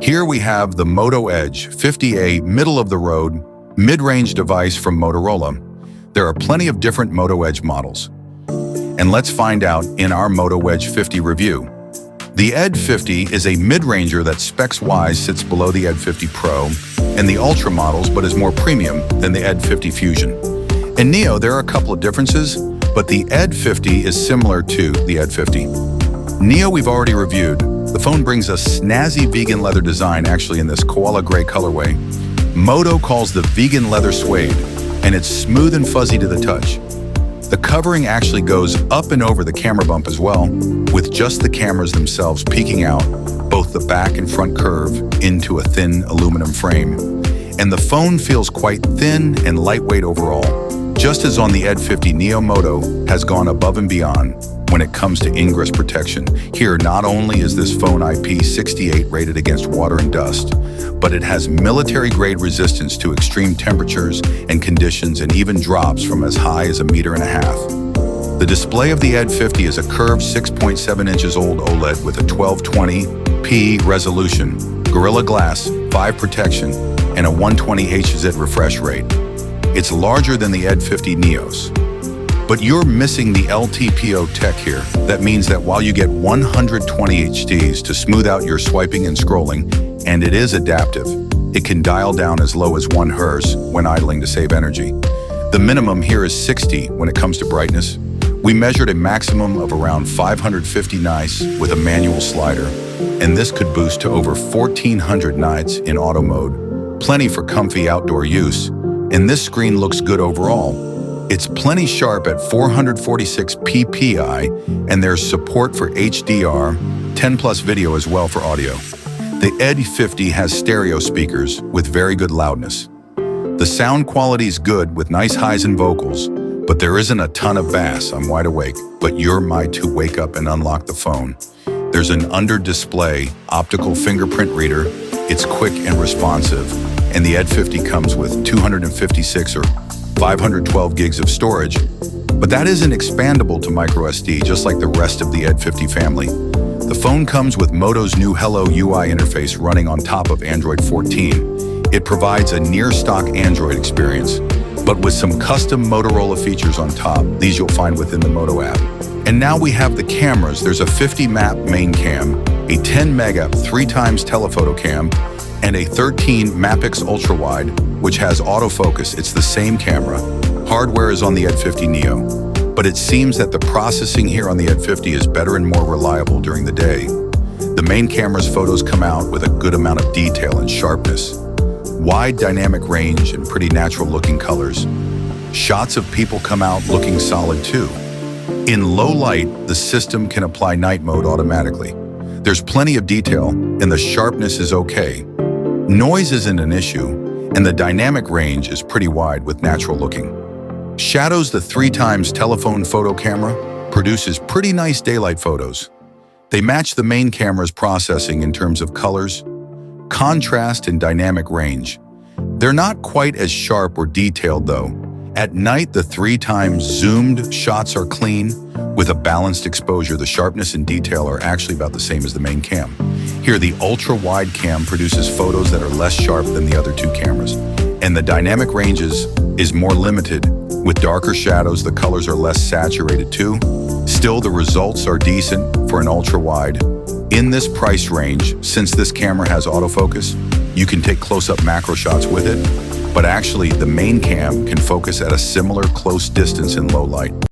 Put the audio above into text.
Here we have the Moto Edge 50A middle-of-the-road, mid-range device from Motorola. There are plenty of different Moto Edge models. And let's find out in our Moto Edge 50 review. The Edge 50 is a mid-ranger that specs-wise sits below the Edge 50 Pro and the Ultra models, but is more premium than the Edge 50 Fusion. In Neo, there are a couple of differences, but the Edge 50 is similar to the Edge 50. Neo we've already reviewed. The phone brings a snazzy vegan leather design, actually in this koala gray colorway. Moto calls the vegan leather suede, and it's smooth and fuzzy to the touch. The covering actually goes up and over the camera bump as well, with just the cameras themselves peeking out, both the back and front curve, into a thin aluminum frame. And the phone feels quite thin and lightweight overall, just as on the Edge 50 Neo. Moto has gone above and beyond when it comes to ingress protection. Here, not only is this phone IP68 rated against water and dust, but it has military-grade resistance to extreme temperatures and conditions, and even drops from as high as 1.5 meters. The display of the Edge 50 is a curved 6.7 inches old OLED with a 1220p resolution, Gorilla Glass 5 protection, and a 120 Hz refresh rate. It's larger than the Edge 50 Neos. But you're missing the LTPO tech here. That means that while you get 120 HDs to smooth out your swiping and scrolling, and it is adaptive, it can dial down as low as 1 Hz when idling to save energy. The minimum here is 60 when it comes to brightness. We measured a maximum of around 550 nits with a manual slider, and this could boost to over 1400 nits in auto mode. Plenty for comfy outdoor use, and this screen looks good overall. It's plenty sharp at 446 ppi, and there's support for HDR, 10+ video as well for audio. The Edge 50 has stereo speakers with very good loudness. The sound quality is good with nice highs and vocals, but there isn't a ton of bass. I'm wide awake, but you're my to wake up and unlock the phone. There's an under-display optical fingerprint reader. It's quick and responsive, and the Edge 50 comes with 256 or 512 gigs of storage, but that isn't expandable to microSD, just like the rest of the Edge 50 family. The phone comes with Moto's new Hello UI interface running on top of Android 14. It provides a near-stock Android experience, but with some custom Motorola features on top. These you'll find within the Moto app. And now we have the cameras. There's a 50-map main cam, a 10-mega 3x telephoto cam, and a 13-megapixel ultra-wide, which has autofocus. It's the same camera. Hardware is on the Edge 50 Neo, but it seems that the processing here on the Edge 50 is better and more reliable during the day. The main camera's photos come out with a good amount of detail and sharpness. Wide dynamic range and pretty natural-looking colors. Shots of people come out looking solid too. In low light, the system can apply night mode automatically. There's plenty of detail, and the sharpness is okay. Noise isn't an issue, and the dynamic range is pretty wide with natural looking. Shadows, the 3x telephone photo camera, produces pretty nice daylight photos. They match the main camera's processing in terms of colors, contrast, and dynamic range. They're not quite as sharp or detailed though. At night, the 3x zoomed shots are clean with a balanced exposure. The sharpness and detail are actually about the same as the main cam. Here, the ultra-wide cam produces photos that are less sharp than the other two cameras, and the dynamic ranges is more limited. With darker shadows, the colors are less saturated too. Still, the results are decent for an ultra-wide. In this price range, since this camera has autofocus, you can take close-up macro shots with it, but actually the main cam can focus at a similar close distance in low light.